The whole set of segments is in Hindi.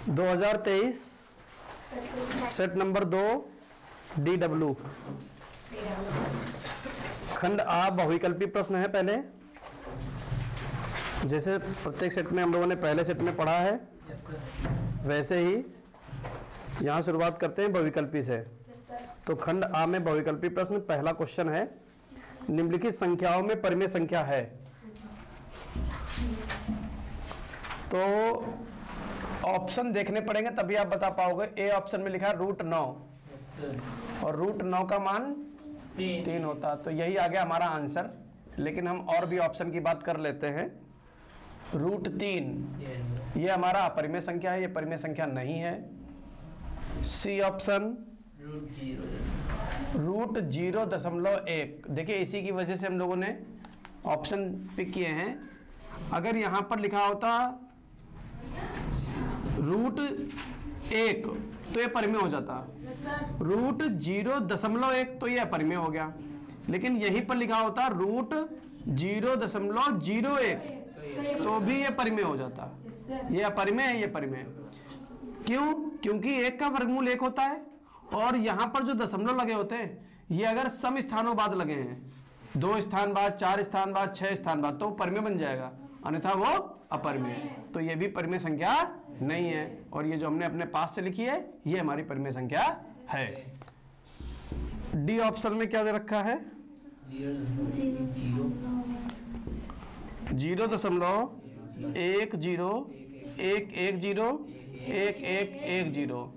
2023 सेट नंबर 2 DW खंड आ बहुविकल्पी प्रश्न है। पहले जैसे प्रत्येक सेट में हम लोगों ने पहले सेट में पढ़ा है वैसे ही यहाँ शुरुआत करते हैं बहुविकल्पी से। तो खंड आ में बहुविकल्पी प्रश्न, पहला क्वेश्चन है निम्नलिखित संख्याओं में परिमेय संख्या है। तो ऑप्शन देखने पड़ेंगे तभी आप बता पाओगे। ए ऑप्शन में लिखा है √9 और √9 का मान 3 होता, तो यही आ गया हमारा आंसर। लेकिन हम और भी ऑप्शन की बात कर लेते हैं। √3 ये हमारा अपरिमेय संख्या है, ये परिमेय संख्या नहीं है। C option √0.1। देखिए इसी की वजह से हम लोगों ने ऑप्शन पिक किए हैं। अगर यहाँ पर लिखा होता √1 तो ये परिमेय हो जाता, √0.1 तो ये अपरिमेय हो गया। लेकिन यहीं पर लिखा होता √0.01 तो भी ये परिमेय हो जाता। ये अपरिमेय है, ये परिमेय। क्यों? क्योंकि 1 का वर्गमूल 1 होता है और यहाँ पर जो दशमलव लगे होते हैं ये अगर सम स्थानों बाद लगे हैं, 2 स्थान बाद, 4 स्थान बाद, 6 स्थान बाद, तो परिमेय बन जाएगा, अन्यथा वो अपरिमेय। तो ये भी परिमेय संख्या नहीं है। और ये जो हमने अपने पास से लिखी है ये हमारी परिमेय संख्या है। डी ऑप्शन में क्या दे रखा है? 0.1011101110।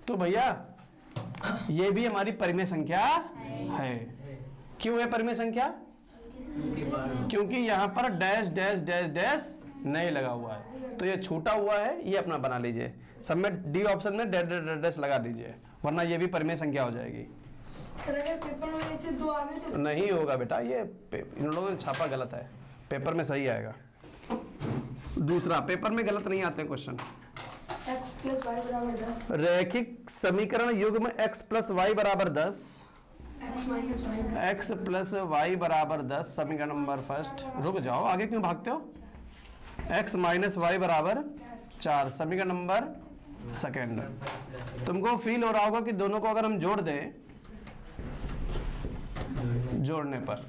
तो भैया ये भी हमारी परिमेय संख्या है। क्यों है परिमेय संख्या? क्योंकि यहाँ पर डैश डैश डैश डैश नहीं लगा हुआ है, तो ये छूटा हुआ है, ये अपना बना लीजिए। सब में डी ऑप्शन में डैश डैश डैश लगा दीजिए, वरना ये भी परिमेय संख्या हो जाएगी। पेपर में से 2 आ गए तो नहीं होगा बेटा, ये इन लोगों ने छापा गलत है, पेपर में सही आएगा। दूसरा, पेपर में गलत नहीं आते क्वेश्चन। x + y = 10। रैखिक समीकरण युग्म x + y = 10। x + y = 10 समीकरण नंबर फर्स्ट। रुक जाओ, आगे क्यों भागते हो? x - y = 4 समीकरण नंबर सेकेंड। तुमको फील हो रहा होगा कि दोनों को अगर हम जोड़ दें, जोड़ने पर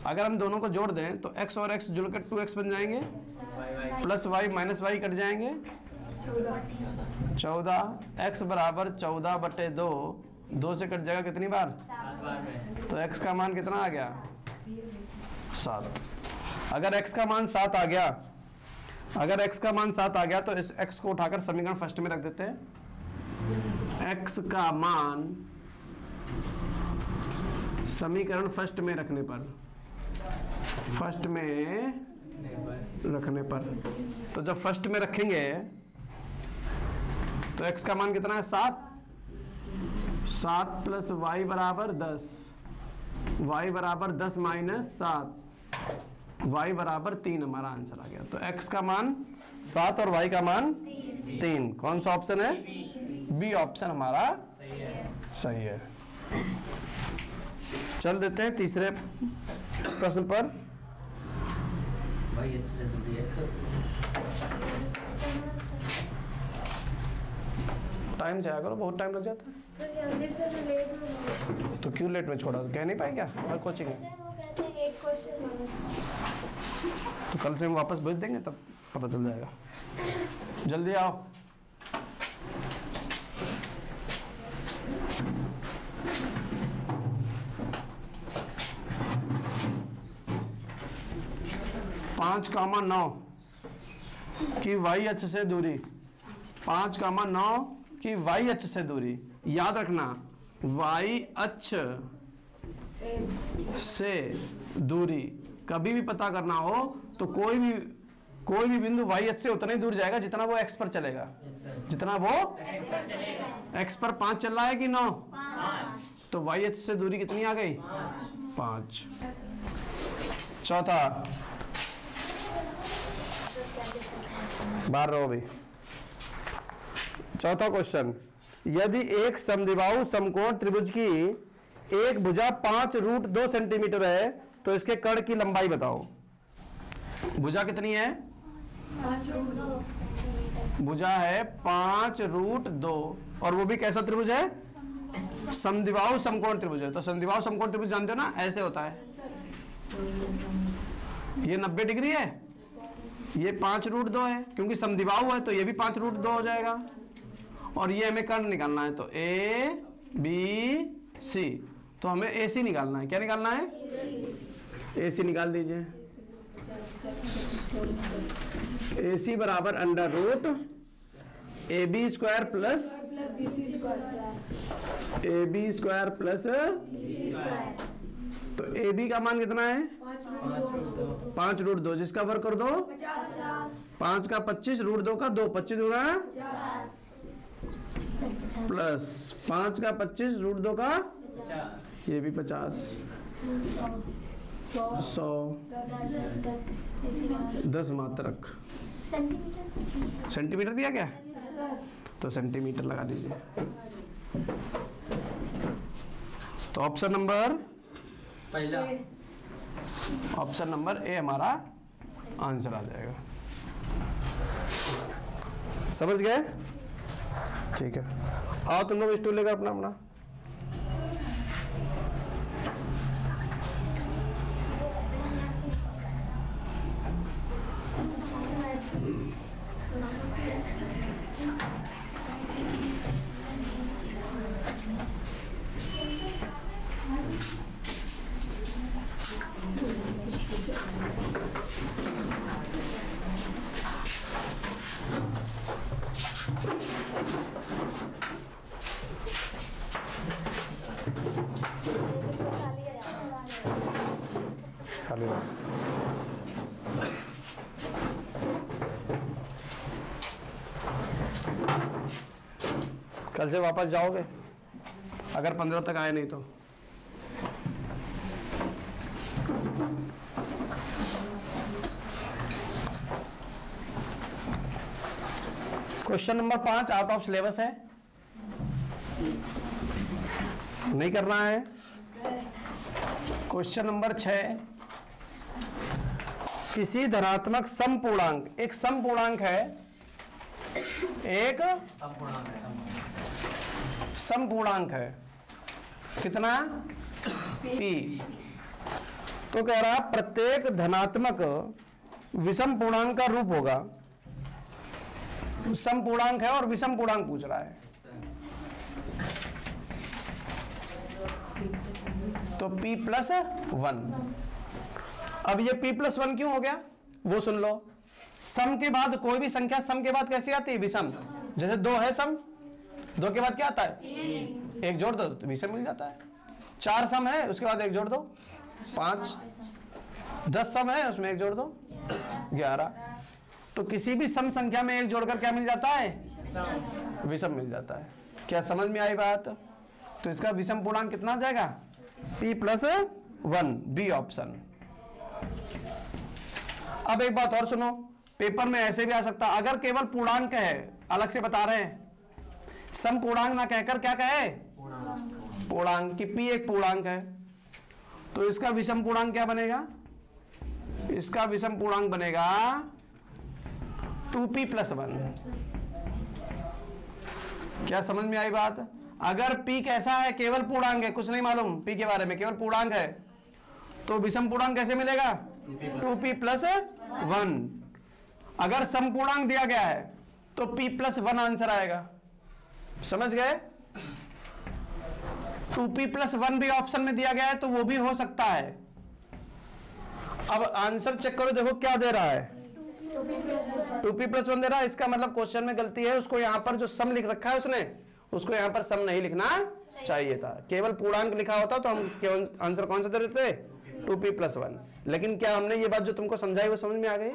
अगर हम दोनों को जोड़ दें तो x और x जुड़कर 2x बन जाएंगे, plus y minus y cut जाएंगे, 14। x = 14/2, 2 से कट जाएगा कितनी बार? 7 बार। तो x का मान कितना आ गया? 7। अगर x का मान 7 आ गया, अगर x का मान 7 आ गया तो इस x को उठाकर समीकरण फर्स्ट में रख देते हैं। x का मान समीकरण फर्स्ट में रखने पर, फर्स्ट में रखने पर, तो जब फर्स्ट में रखेंगे तो x का मान कितना है? 7। 7 + y = 10, y = 10 - 7, y = 3 हमारा आंसर आ गया। तो x का मान 7 और y का मान 3। कौन सा ऑप्शन है? बी ऑप्शन हमारा सही है। चल देते हैं तीसरे प्रश्न पर। टाइम से आया करो, बहुत टाइम लग जाता है। तो क्यों लेट में छोड़ा? कह नहीं पाए क्या? और कोचिंग है तो कल से हम वापस भेज देंगे, तब पता चल जाएगा। जल्दी आओ। पाँच कामा 9 की y अक्ष से दूरी, 5,9 की y अक्ष से दूरी। याद रखना, y अक्ष से दूरी कभी भी पता करना हो तो कोई भी बिंदु y अक्ष से उतना ही दूर जाएगा जितना वो x पर चलेगा। जितना वो x पर 5 चल रहा है कि 9? 5। तो y अक्ष से दूरी कितनी आ गई? 5। चौथा, बाहर रहो भी। चौथा क्वेश्चन, यदि एक समद्विबाहु समकोण त्रिभुज की एक भुजा 5√2 सेंटीमीटर है तो इसके कर्ण की लंबाई बताओ। भुजा कितनी है? 5√2 भुजा है 5√2 और वो भी कैसा त्रिभुज है? समद्विबाहु समकोण त्रिभुज है। तो समद्विबाहु समकोण त्रिभुज जानते हो ना, ऐसे होता है। ये 90 डिग्री है, ये 5√2 है, क्योंकि समद्विबाहु है तो ये भी 5√2 हो जाएगा। और ये हमें कर्ण निकालना है, तो ए बी सी, तो हमें ए सी निकालना है। क्या निकालना है? ए सी निकाल दीजिए। ए सी बराबर √AB² प्लस AB² प्लस, तो AB का मान कितना है? 5√2, जिसका वर्ग कर दो 5 का 25, √2 का 2, 25 गुना प्लस 5 का 25, √2 का ये भी 50, 100, 10 मात्रक। सेंटीमीटर दिया क्या? तो सेंटीमीटर लगा दीजिए। तो ऑप्शन नंबर पहला, ऑप्शन नंबर ए हमारा आंसर आ जाएगा। समझ गए? ठीक है, आओ तुम लोग स्टूल लेकर अपना अपना। खाली बात। कल से वापस जाओगे अगर 15 तक आए नहीं तो। Question number 5 out of syllabus है, नहीं करना है। क्वेश्चन नंबर 6, किसी धनात्मक समपूर्णांक, एक समपूर्णांक है, एक समपूर्णांक है, कितना? P। तो कह रहा प्रत्येक धनात्मक विषम पूर्णांक का रूप होगा। समपूर्णांक है और विषम पूर्णांक पूछ रहा है, तो P+1। अब ये P+1 क्यों हो गया वो सुन लो। सम के बाद कोई भी संख्या सम के बाद कैसी आती है? विषम। जैसे 2 है सम, 2 के बाद क्या आता है? 1 जोड़ दो तो विषम मिल जाता है। 4 सम है, उसके बाद 1 जोड़ दो 5। 10 सम है, उसमें 1 जोड़ दो 11। तो किसी भी सम संख्या में 1 जोड़कर क्या मिल जाता है? विषम मिल जाता है। क्या समझ में आई बात? तो इसका विषम पूर्णांक कितना आ जाएगा? P+1, B option. अब एक बात और सुनो, पेपर में ऐसे भी आ सकता, अगर केवल पूर्णांक है, अलग से बता रहे हैं, सम पूर्णांक ना कहकर क्या कहे? पूर्णांक, कि P एक पूर्णांक है, तो इसका विषम पूर्णांक क्या बनेगा? इसका विषम पूर्णांक बनेगा 2P+1। क्या समझ में आई बात? अगर P कैसा है? केवल पूर्णांक है, कुछ नहीं मालूम P के बारे में, केवल पूर्णांक है, तो विषम पूर्णांक कैसे मिलेगा? 2P+1। अगर समपूर्णांक दिया गया है तो P+1 आंसर आएगा। समझ गए? 2P+1 भी ऑप्शन में दिया गया है तो वो भी हो सकता है। अब आंसर चेक करो, देखो क्या दे रहा है? 2P+1 दे रहा है। इसका मतलब क्वेश्चन में गलती है, उसको यहां पर जो सम लिख रखा है उसने, उसको यहां पर सम नहीं लिखना चाहिए था। केवल पूर्णांक लिखा होता तो हम केवल आंसर कौन सा दे देते? 2P+1। लेकिन क्या हमने ये बात जो तुमको समझाई वो समझ में आ गई?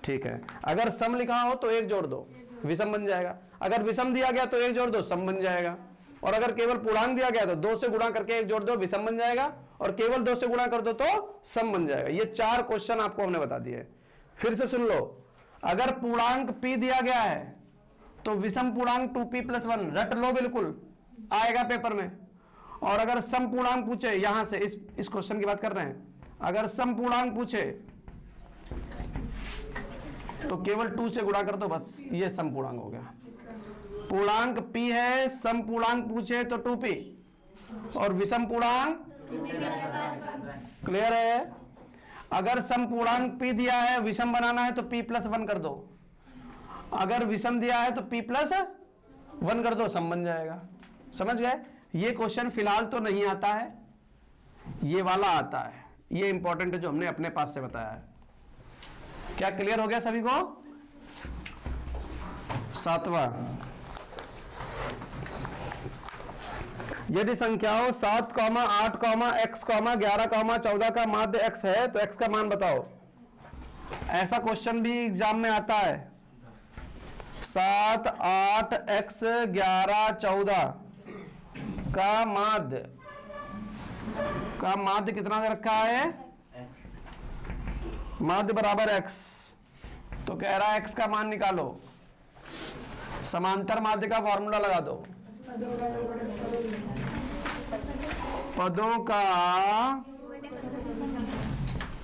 ठीक है। अगर सम लिखा हो तो 1 जोड़ दो, विषम बन जाएगा। अगर विषम दिया गया तो 1 जोड़ दो, सम बन जाएगा। और अगर केवल पूर्णांक दिया गया तो 2 से गुणा करके 1 जोड़ दो, विषम बन जाएगा। और केवल 2 से गुणा कर दो तो सम बन जाएगा। ये 4 क्वेश्चन आपको हमने बता दिए। फिर से सुन लो, अगर पूर्णांक P दिया गया है तो विषम पूर्णांक 2P+1 रट लो, बिल्कुल आएगा पेपर में। और अगर सम पूर्णांक पूछे, यहां से इस क्वेश्चन की बात कर रहे हैं, अगर सम पूर्णांक पूछे तो केवल 2 से गुणा कर दो बस, ये समपूर्णांक हो गया। पूर्णांक p है, समपूर्णांक पूछे तो 2p और विषम पूर्णांक क्लियर है। अगर समपूर्णांक p दिया है, विषम बनाना है तो p+1 कर दो, अगर विषम दिया है तो p+1 कर दो, सम बन जाएगा। समझ गए? ये क्वेश्चन फिलहाल तो नहीं आता है, ये वाला आता है, ये इंपॉर्टेंट है जो हमने अपने पास से बताया है। क्या क्लियर हो गया सभी को? 7वां, यदि संख्याओं 7, 8, x, 11, 14 का माध्य x है तो x का मान बताओ। ऐसा क्वेश्चन भी एग्जाम में आता है। 7, 8, x, 11, 14 का माध्य कितना दे रखा है? माध्य बराबर x, तो कह रहा है x का मान निकालो। समांतर माध्य का फॉर्मूला लगा दो, पदों का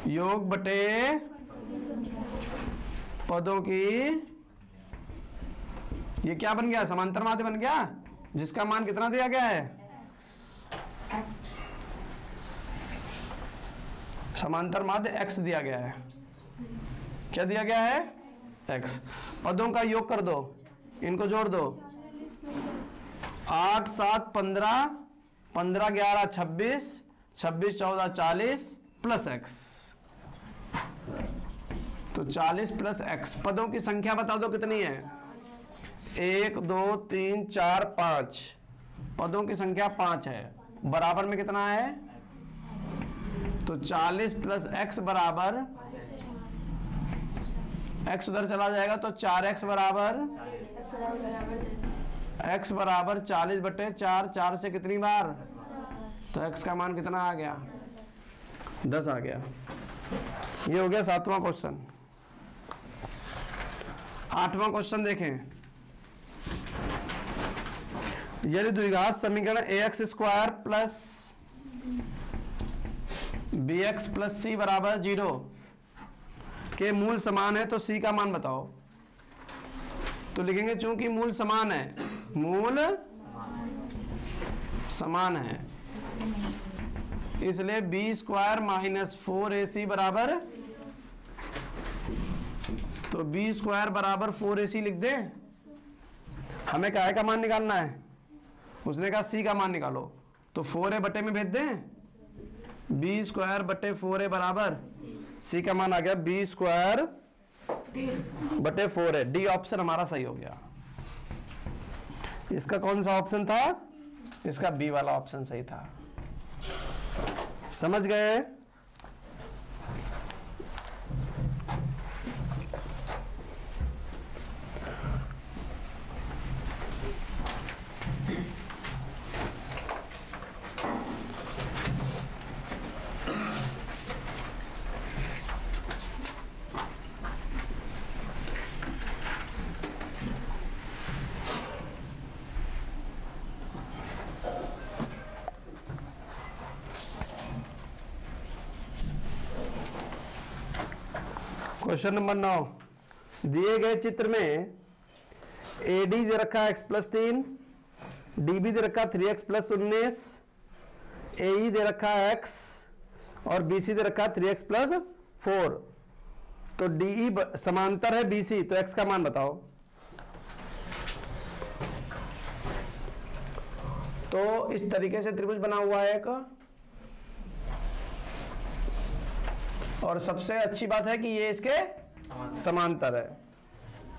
योग बटे पदों की, ये क्या बन गया? समांतर माध्य बन गया, जिसका मान कितना दिया गया है? समांतर माध्य x दिया गया है। क्या दिया गया है? x। पदों का योग कर दो, इनको जोड़ दो। 8, 7, 15, 15, 11, 26, 26, 14, 40 प्लस x, तो 40 प्लस x। पदों की संख्या बता दो कितनी है? 1, 2, 3, 4, 5। पदों की संख्या 5 है। बराबर में कितना है? तो 40 प्लस x बराबर, x उधर चला जाएगा तो 4x बराबर, x बराबर 40 बटे 4, 4 से कितनी बार? तो x का मान कितना आ गया? 10 आ गया। ये हो गया 7वां क्वेश्चन। 8वां क्वेश्चन देखें। यदि द्विघात समीकरण ax² plus bx plus c बराबर 0 के मूल समान है तो c का मान बताओ। तो लिखेंगे चूंकि मूल समान है, मूल समान है, इसलिए b² माइनस 4ac बराबर, तो b² बराबर 4ac लिख दे। हमें काय का मान निकालना है? उसने कहा c का मान निकालो, तो 4a बटे में भेज दें। b² बटे 4a बराबर, c का मान आ गया b² बटे 4a। डी ऑप्शन हमारा सही हो गया। इसका कौन सा ऑप्शन था? इसका बी वाला ऑप्शन सही था। समझ गए? क्वेश्चन नंबर 9, दिए गए चित्र में AD दे रखा है x+3, DB दे रखा 3x + 19, AE दे रखा है x और BC दे रखा 3x + 4। तो DE समांतर है BC, तो x का मान बताओ। तो इस तरीके से त्रिभुज बना हुआ है एक, और सबसे अच्छी बात है कि ये इसके समांतर है।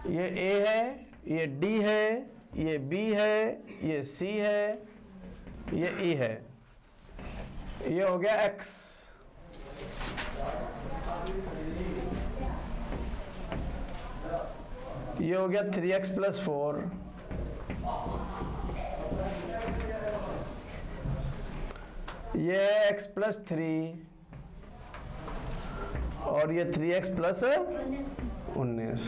ये A है, ये D है, ये B है, ये C है, ये E है। ये हो गया X। ये हो गया 3x + 4। ये x + 3 और ये 3x + 19।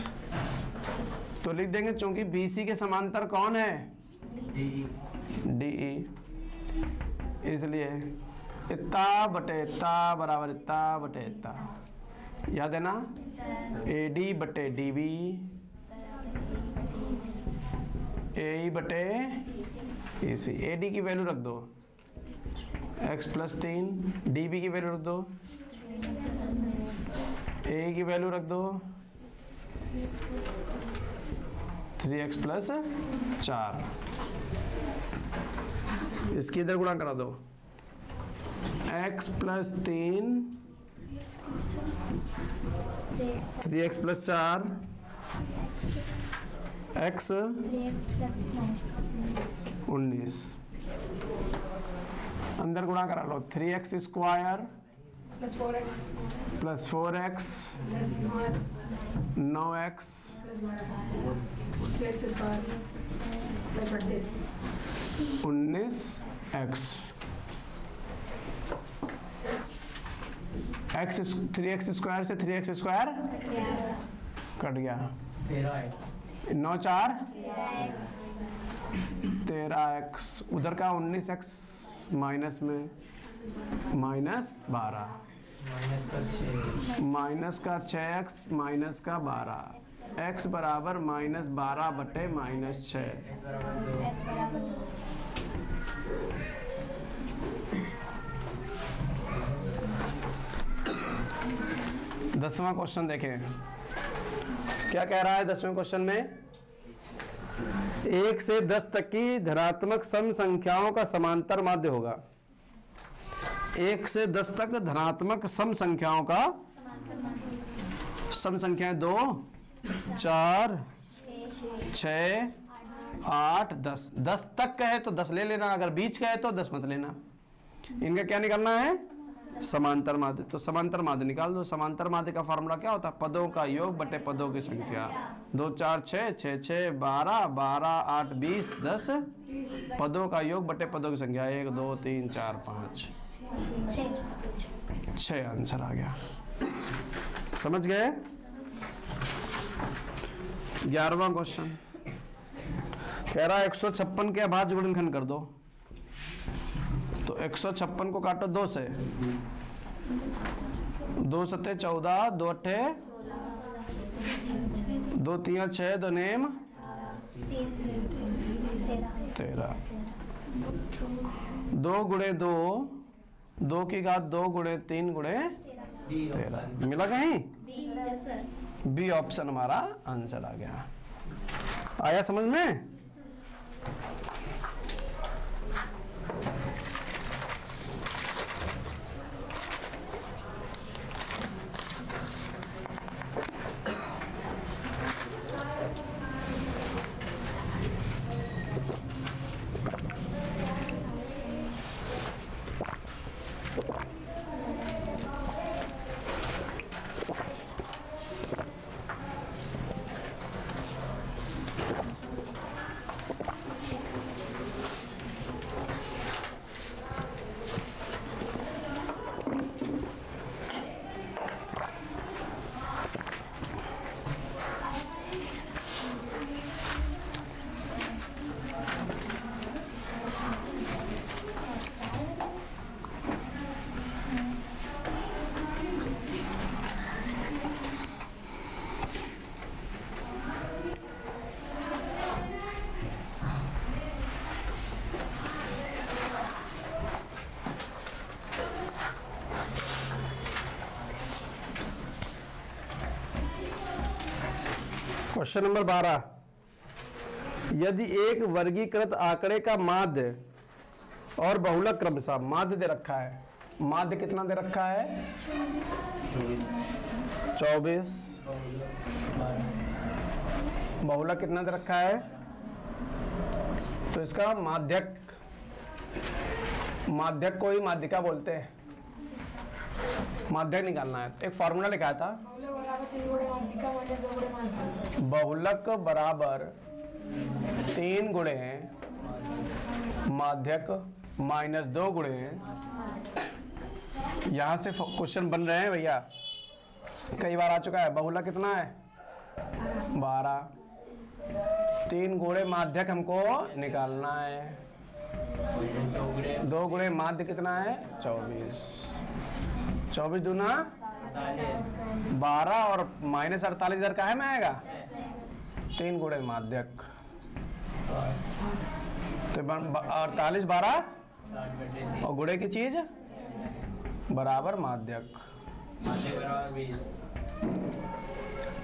तो लिख देंगे चूंकि BC के समांतर कौन है? DE। इसलिए इतना बटे इतना बराबर इतना बटे इतना। याद है ना, AD बटे DB AE बटे AC। AD की वैल्यू रख दो x + 3, DB की वैल्यू रख दो, AE की वैल्यू रख दो 3x + 4। इसकी इधर गुणा करा दो, x + 3 3x + 4 x 19। अंदर गुणा करा लो, 3x² plus 4x + 4x 9x plus 19x। x 3x² से 3x² कट गया, 9 4 13x, उधर का 19x माइनस में -12, माइनस का 6x माइनस का 12, x बराबर -12 बटे -6। दसवां क्वेश्चन देखें, क्या कह रहा है 10वें क्वेश्चन में, 1 से 10 तक की धनात्मक सम संख्याओं का समांतर माध्य होगा। 1 से 10 तक धनात्मक सम संख्याओं का सम संख्याएं 2 4 6 8 10। 10 तक का है तो 10 ले लेना, अगर बीच का है तो 10 मत लेना। इनका क्या निकालना है, समांतर माध्य। तो समांतर माध्य निकाल दो। समांतर माध्य का फॉर्मूला क्या होता है, पदों का योग बटे पदों की संख्या। 2 4 6 6 6 12 12 8 20 10 पदों का योग बटे पदों की संख्या। 1 2 3 4 5 6 आंसर आ गया। समझ गए। 11वां क्वेश्चन कह रहा है 156 के अभाज्य गुणनखंड कर दो। तो 156 को काटो 2 से, 2 सत्ते 14 2 अट्ठे 2 3 6 2 नेम 13। 2 गुणे 2 2 की घात 2 गुणे 3 गुणे 13 मिला कहीं? बी ऑप्शन हमारा आंसर आ गया। आया समझ में? क्वेश्चन नंबर 12, यदि एक वर्गीकृत आंकड़े का माध्य और बहुलक क्रमशः, माध्य दे रखा है, माध्य कितना दे रखा है 24, बहुलक कितना दे रखा है, तो इसका माध्यक, माध्यक को ही माध्यिका बोलते हैं। माध्यक निकालना है। एक फॉर्मूला लिखा था, बहुलक बराबर 3 गुणे माध्यक माइनस 2 गुणे, यहां से क्वेश्चन बन रहे हैं भैया, कई बार आ चुका है। बहुलक कितना है 12, 3 गुणे माध्यक हमको निकालना है, 2 गुणे माध्य कितना है 24, 24 दूना 12 और -48 इधर काहे में आएगा? 3 गुणे माध्यक, तो 48 12 और गुणे की चीज बराबर माध्यक,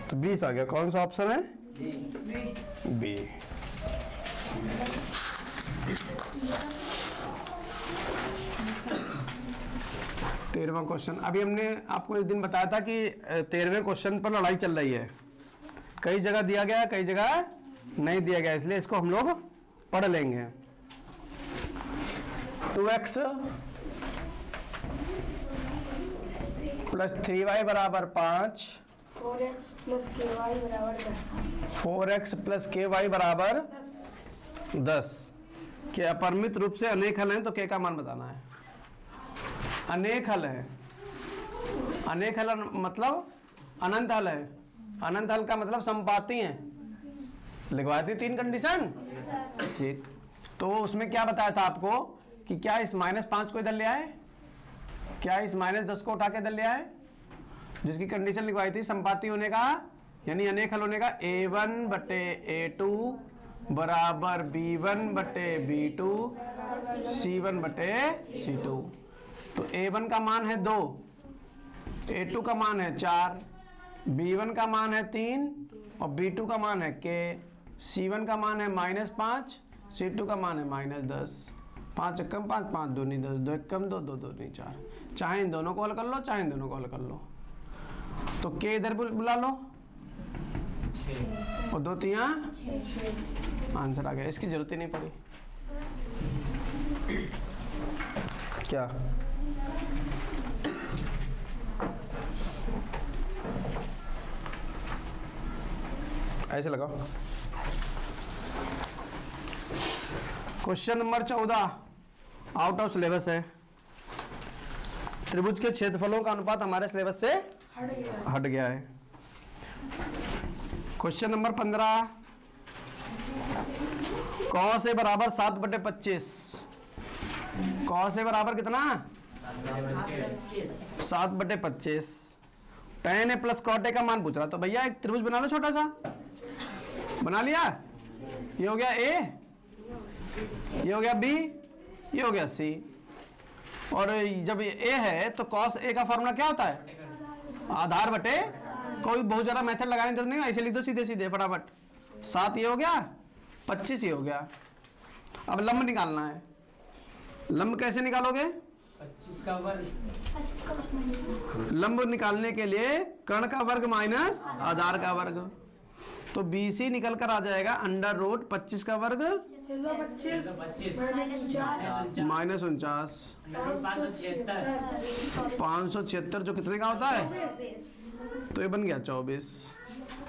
तो 20 आ गया। कौन सा ऑप्शन है? बी। तेरहवां क्वेश्चन। अभी हमने आपको इस दिन बताया था कि 13वें क्वेश्चन पर लड़ाई चल रही है, कई जगह दिया गया कई जगह नहीं दिया गया, इसलिए इसको हम लोग पढ़ लेंगे। 2x प्लस 3y बराबर 5, 4x प्लस ky बराबर 10, 4x प्लस ky बराबर 10 के अपरिमित रूप से अनेक हल हैं, तो k का मान बताना है। अनेक हल है, अनेक हल मतलब अनंत हल है, अनंत हल का मतलब समपाती है। लिखवा दी 3 कंडीशन, ठीक। तो उसमें क्या बताया था आपको कि क्या इस -5 को इधर ले आए, क्या इस -10 को उठा के इधर ले आए, जिसकी कंडीशन लिखवाई थी समपाती होने का यानी अनेक हल होने का। a1 बटे a2 बराबर b1 बटे b2 c1 बटे c2। तो a1 का मान है 2, a2 का मान है 4, b1 का मान है 3 और b2 का मान है k, c1 का मान है -5, c2 का मान है -10। 5 एकम 5, 5 दूनी 10, 2 एकम 2, 2 दूनी 4। चाहे इन दोनों को हल कर लो, चाहे इन दोनों को हल कर लो। तो k इधर बुला लो और 2 3 आंसर आ गया, इसकी जरूरत ही नहीं पड़ी। क्या ऐसे लगाओ। Question number 14 out of syllabus है। त्रिभुज के क्षेत्रफलों का अनुपात हमारे सिलेबस से हट गया है। क्वेश्चन नंबर 15 cos a बराबर 7/25, cos a बराबर कितना? 7/25। tan a plus cot a का मान पूछ रहा, तो भैया एक त्रिभुज बना लो छोटा सा। बना लिया? ये हो गया a, ये हो गया b, ये हो गया c। और जब a है तो cos a का फॉर्मूला क्या होता है? आधार बटे, कोई बहुत ज्यादा मेथड लगाने की जरूरत नहीं है, ऐसे लिख दो सीधे सीधे फटाफट। 7 ये हो गया, 25 ये हो गया। अब लंब निकालना है। लंब कैसे निकालोगे? 25 का वर्ग, लंब निकालने के लिए कर्ण का वर्ग माइनस आधार का वर्ग, तो BC निकल कर आ जाएगा √25 का वर्ग -49 576, जो कितने का होता है? तो ये बन गया 24।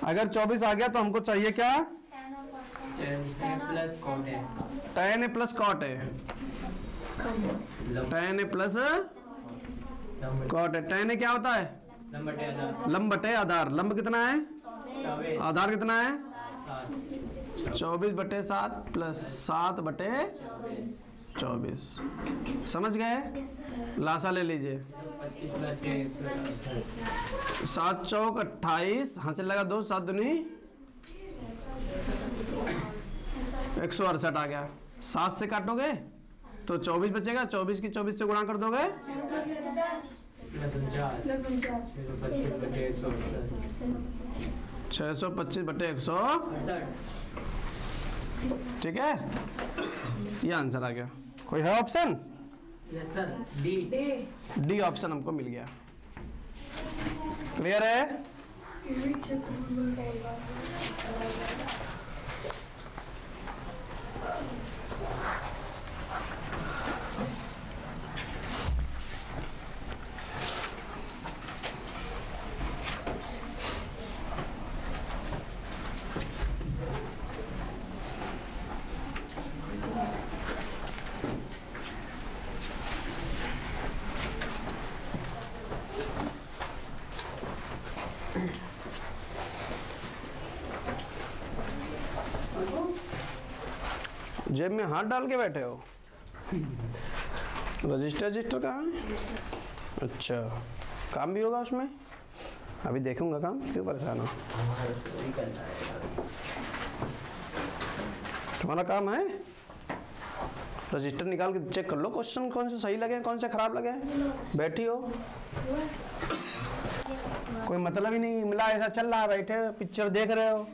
अगर 24 आ गया तो हमको चाहिए क्या? प्लस कॉट है, tan a plus cot a, tan a plus cot a। tan a क्या होता है? लंब बटे आधार। लंब कितना है? आधार कितना है? 24/7 प्लस 7/24। समझ गए? लासा ले लीजिए। 7 चौक 28, हासिल लगा 2, 7 दूनी 168 आ गया। 7 से काटोगे तो 24 बचेगा, 24 की 24 से गुणा कर दोगे 625/100। ठीक है, ये आंसर आ गया। कोई है option? Yes sir, D option हमको मिल गया। क्लियर है? जेब में हाथ डाल के बैठे हो? रजिस्टर कहाँ है? अच्छा, काम भी होगा उसमें, अभी देखूंगा काम, क्यों परेशान हो। तुम्हारा काम है रजिस्टर निकाल के चेक कर लो क्वेश्चन कौन से सही लगे कौन से खराब लगे। बैठी हो, कोई मतलब ही नहीं मिला, ऐसा चल रहा है, बैठे पिक्चर देख रहे हो,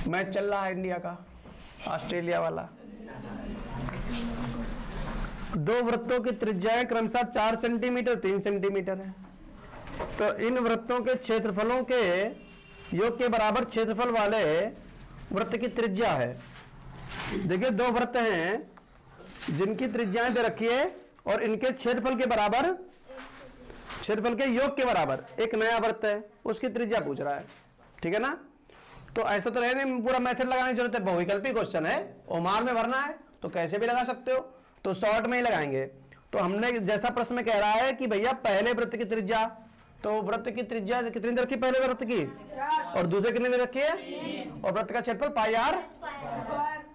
मैच चल रहा है इंडिया का ऑस्ट्रेलिया वाला। दो वृत्तों की त्रिज्याएं क्रमशः 4 सेंटीमीटर 3 सेंटीमीटर है। तो इन वृत्तों के क्षेत्रफलों के योग के बराबर क्षेत्रफल वाले वृत्त की त्रिज्या है। देखिए दो वृत्त हैं जिनकी त्रिज्याएं दे रखी है और इनके क्षेत्रफल के बराबर, क्षेत्रफल के योग के बराबर एक नया वृत्त है, उसकी त्रिज्या पूछ रहा है। ठीक है ना। तो ऐसा तो रहे नहीं पूरा मेथड लगाने की जरूरत है, बहुविकल्पी क्वेश्चन है, ओमार में भरना है तो कैसे भी लगा सकते हो, तो शॉर्ट में ही लगाएंगे। तो हमने जैसा प्रश्न में कह रहा है कि भैया पहले वृत्त की त्रिज्या, तो वृत्त की त्रिज्या कितनी दे रखी पहले वृत्त की, और दूसरे कितनी दे रखी है, और वृत्त का क्षेत्रफल पाई आर,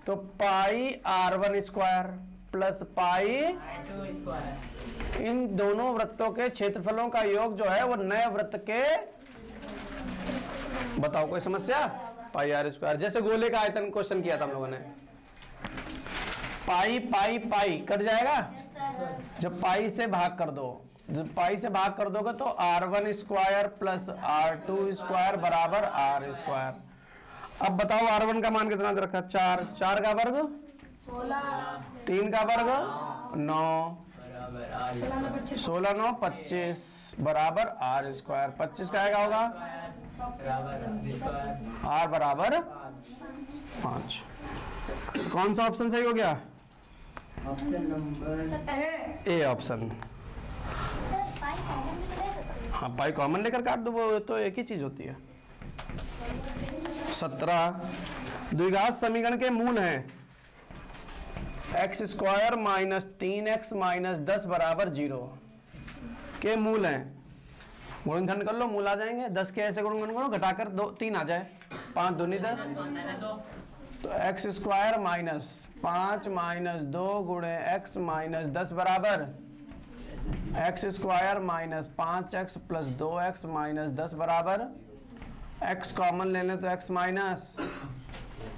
तो पाई r1 स्क्वायर प्लस पाई, इन दोनों वृत्तों के क्षेत्रफलों का योग जो है वो नए वृत्त के, बताओ कोई समस्या, पाई आर स्क्वायर। जैसे गोले का आयतन क्वेश्चन किया था हम लोगों ने, पाई पाई पाई कट जाएगा, जब पाई से भाग कर दो, जब पाई से भाग कर दोगे तो r1 square plus r2 square बराबर r स्क्वायर। अब बताओ r1 का मान कितना दे रखा, 4, 4 का वर्ग 3 का वर्ग 9, 16 9 25 बराबर r स्क्वायर। 25 का आएगा होगा r बराबर 5। कौन सा ऑप्शन सही हो गया, ऑप्शन नंबर ए ऑप्शन। हाँ पाई कॉमन लेकर काट दो, वो तो एक ही चीज होती है। 17 द्विघात समीकरण के मूल हैं x square minus 3x minus 10 बराबर 0 के मूल हैं। गुणनखंड कर लो, मूल आ जाएंगे। 10 के ऐसे गुणनखंड करो, घटाकर 2 3 आ जाए, 5 दूनी 10, तो x स्क्वायर माइनस 5 माइनस 2 गुणे x माइनस 10 बराबर x square minus 5x plus 2x minus 10 बराबर, x कॉमन ले लें तो x माइनस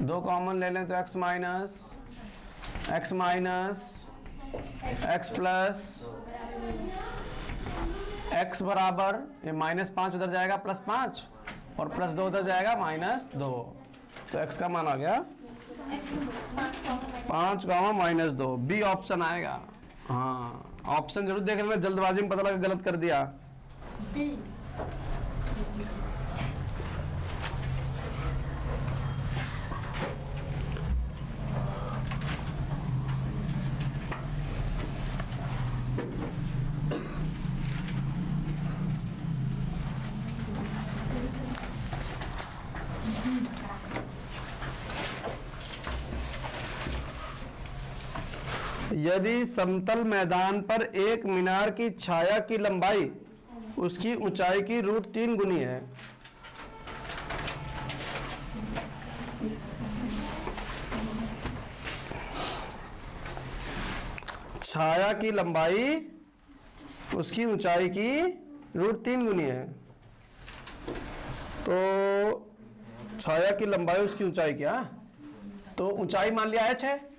2 कॉमन ले लें तो x minus x plus x बराबर, ये माइनस 5 उधर जाएगा प्लस 5 और प्लस 2 उधर जाएगा माइनस 2, तो x का मान आ गया 5 माइनस 2, बी ऑप्शन आएगा। हाँ ऑप्शन जरूर देख लेना, जल्दबाजी में पता लगा गलत कर दिया। यदि समतल मैदान पर एक मीनार की छाया की लंबाई उसकी ऊंचाई की √3 गुनी है, छाया की लंबाई उसकी ऊंचाई की √3 गुनी है, तो छाया की लंबाई उसकी ऊंचाई क्या, तो ऊंचाई मान लिया h है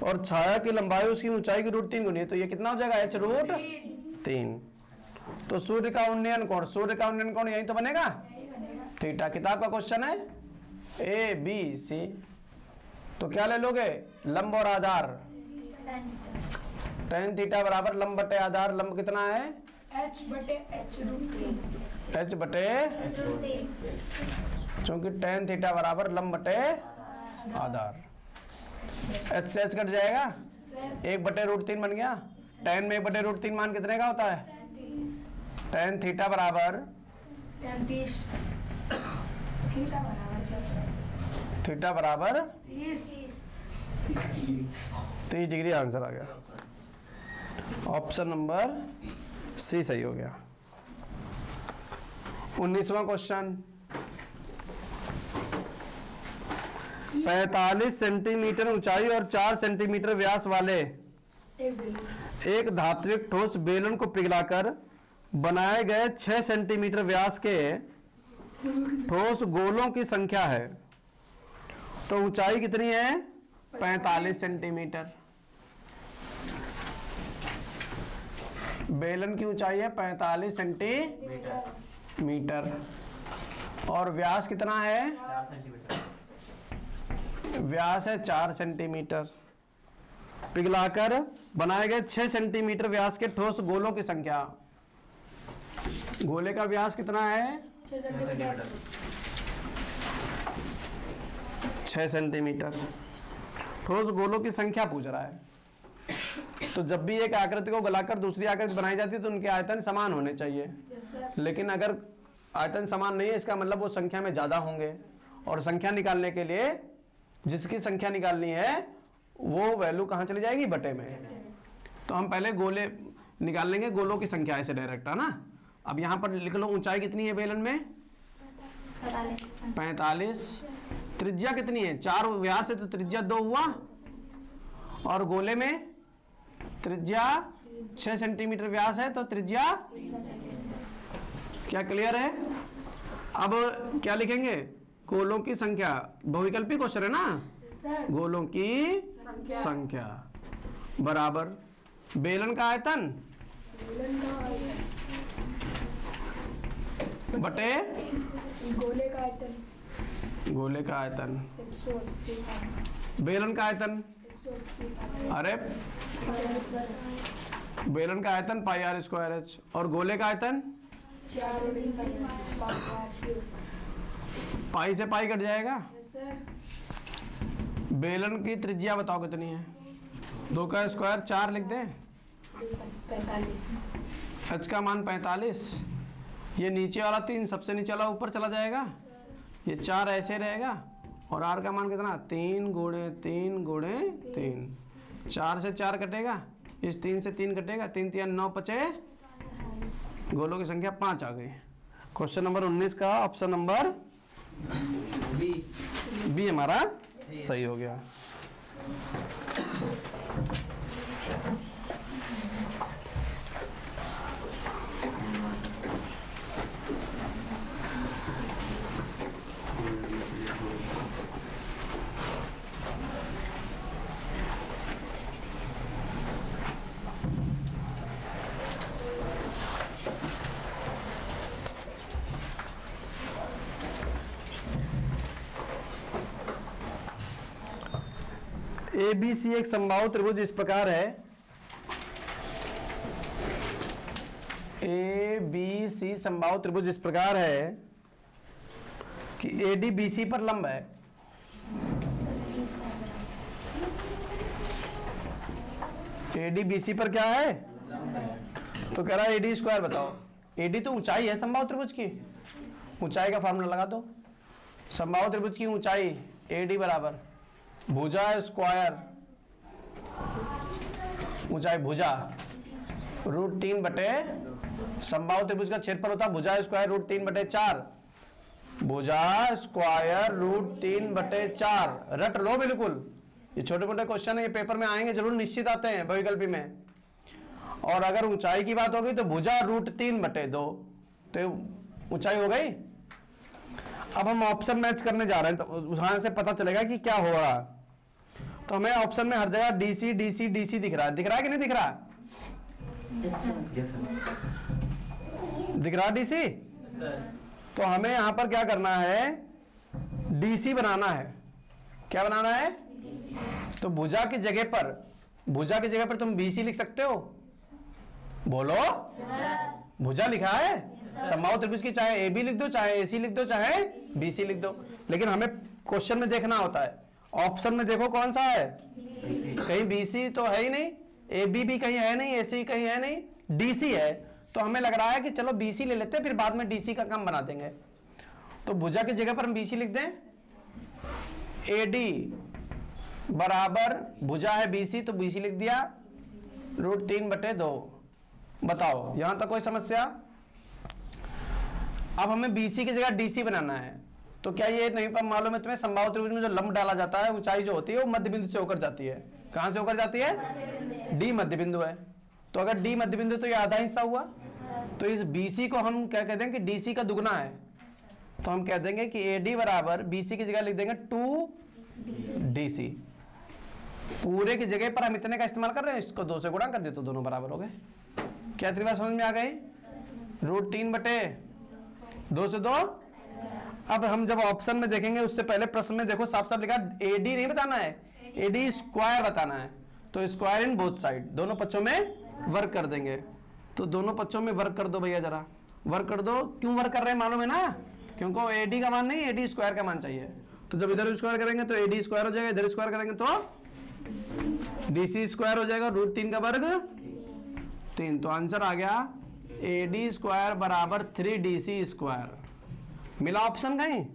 और छाया की लंबाई उसकी ऊंचाई की √3 गुनी है, तो ये कितना हो जाएगा h√3। तो सूर्य का उन्नयन कोण, सूर्य का उन्नयन कोण यही तो बनेगा थीटा। किताब का क्वेश्चन है ABC, तो क्या ले लोगे, लंब और आधार, tan थीटा बराबर लंब बटे आधार, लंब कितना है h बटे, क्योंकि tan थीटा बराबर लंब बटे आधार, h से h कट जाएगा, 1/√3 बन गया। tan में 1/√3 मान कितने का होता है, tan थीटा बराबर, थीटा बराबर 30 डिग्री आंसर आ गया। ऑप्शन नंबर सी सही हो गया। 19वां क्वेश्चन, 45 सेंटीमीटर ऊंचाई और 4 सेंटीमीटर व्यास वाले एक धात्विक ठोस बेलन को पिघलाकर बनाए गए 6 सेंटीमीटर व्यास के ठोस गोलों की संख्या है, तो ऊंचाई कितनी है? 45 सेंटीमीटर। बेलन की ऊंचाई है 45 सेंटीमीटर और व्यास कितना है? 4 सेंटीमीटर। व्यास है 4 सेंटीमीटर। पिघलाकर बनाए गए 6 सेंटीमीटर व्यास के ठोस गोलों की संख्या। गोले का व्यास कितना है? 6 सेंटीमीटर। ठोस गोलों की संख्या पूछ रहा है। तो जब भी एक आकृति को गलाकर दूसरी आकृति बनाई जाती है तो उनके आयतन समान होने चाहिए, लेकिन अगर आयतन समान नहीं है इसका मतलब वो संख्या में ज्यादा होंगे, और संख्या निकालने के लिए जिसकी संख्या निकालनी है वो वैल्यू कहाँ चली जाएगी? बटे में। तो हम पहले गोले निकाल लेंगे, गोलों की संख्या ऐसे डायरेक्ट, है ना। अब यहाँ पर लिख लो ऊंचाई कितनी है बेलन में? 45। त्रिज्या कितनी है? 4 व्यास है तो त्रिज्या 2 हुआ, और गोले में त्रिज्या 6 सेंटीमीटर व्यास है तो त्रिज्या, क्या क्लियर है? अब क्या लिखेंगे? गोलों की संख्या, बहुविकल्पी क्वेश्चन है ना। गोलों की संख्या बराबर बेलन का आयतन बटे गोले का आयतन, गोले का आयतन 180, बेलन का आयतन, 180, अरे बेलन का आयतन पाई आर स्क्वायर एच, और गोले का आयतन 4 पाई से पाई कट जाएगा। सर बेलन की त्रिज्या बताओ कितनी है? 2 का स्क्वायर 4 लिख दे। 45, एच का मान 45। ये नीचे वाला 3 सबसे नीचे वाला ऊपर चला जाएगा, ये 4 ऐसे रहेगा, और आर का मान कितना? 3 गुणे 3 गुणे 3। 4 से 4 कटेगा, इस 3 से 3 कटेगा, 3 3 9 बचे, गोलों की संख्या 5 आ गई। क्वेश्चन नंबर 19 का ऑप्शन नंबर बी हमारा सही हो गया। ABC एक समबाहु त्रिभुज इस प्रकार है। ABC समबाहु त्रिभुज इस प्रकार है कि AD BC पर लंब है। AD BC पर क्या है? तो कह रहा है AD स्क्वायर बताओ। AD तो ऊंचाई है समबाहु त्रिभुज की, ऊंचाई का फार्मूला लगा दो। समबाहु त्रिभुज की ऊंचाई AD बराबर भुजा स्क्वायर, ऊंचाई भुजा √3 बटे, समबाहु त्रिभुज का क्षेत्रफल होता है भुजा स्क्वायर √3 बटे 4, भुजा स्क्वायर √3 बटे 4। रट लो बिल्कुल, ये छोटे मोटे क्वेश्चन है, ये पेपर में आएंगे जरूर, निश्चित आते हैं बहुविकल्पी में। और अगर ऊंचाई की बात होगी तो भुजा √3 बटे 2, तो ऊंचाई हो गई। अब हम ऑप्शन मैच करने जा रहे हैं, तो वहां से पता चलेगा कि क्या हो रहा। तो हमें ऑप्शन में हर जगह DC DC DC दिख रहा है, दिख रहा है कि नहीं दिख रहा? दिख रहा DC? तो हमें यहां पर क्या करना है? DC बनाना है। क्या बनाना है? तो भुजा की जगह पर तुम BC लिख सकते हो? बोलो। भुजा लिखा है समबाहु त्रिभुज की, चाहे AB लिख दो, चाहे AC लिख दो, चाहे BC लिख दो, लेकिन हमें क्वेश्चन में देखना होता है। ऑप्शन में देखो कौन सा है? कहीं BC तो है ही नहीं, AB भी कहीं है नहीं, AC कहीं है नहीं, DC है। तो हमें लग रहा है कि चलो BC ले लेते हैं, फिर बाद में DC का काम बना देंगे। तो भुजा की जगह पर हम BC लिख दें। AD बराबर भुजा है BC, तो BC लिख दिया √3 बटे 2। बताओ यहां तक कोई समस्या? अब हमें BC की जगह DC बनाना है। तो क्या ये नहीं पर मालूम है तुम्हें, समबाहु त्रिभुज में जो लंब डाला जाता है, ऊंचाई जो होती है वो मध्य बिंदु से होकर जाती है। कहां से होकर जाती है? D मध्य बिंदु है। तो अगर D मध्य बिंदु तो ये आधा हिस्सा हुआ, तो इस BC को हम क्या कहते हैं कि DC का दुगना है, तो हम कह देंगे कि AD बराबर BC की जगह लिख देंगे 2DC। पूरे की जगह पर हम इतने का इस्तेमाल कर रहे हैं, इसको 2 से गुणा कर दे तो दोनों बराबर हो गए। क्या त्रिभुज समझ में आ गई? √3/2 से 2। अब हम जब ऑप्शन में देखेंगे उससे पहले प्रश्न में देखो साफ साफ लिखा AD नहीं बताना है, AD स्क्वायर बताना है। तो स्क्वायर इन बोथ साइड, दोनों पक्षों में वर्क कर देंगे। तो दोनों पक्षों में वर्क कर दो भैया, जरा वर्क कर दो। क्यों वर्क कर रहे हैं मालूम है ना? क्योंकि AD का मान नहीं, AD स्क्वायर का मान चाहिए। तो जब इधर स्क्वायर करेंगे तो AD स्क्वायर हो जाएगा, इधर स्क्वायर करेंगे तो DC स्क्वायर हो जाएगा, √3 का वर्ग 3। तो आंसर आ गया AD स्क्वायर बराबर 3DC स्क्वायर। मिला ऑप्शन कहीं?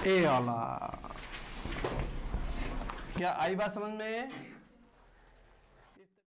ए वाला। क्या आई बात समझ में?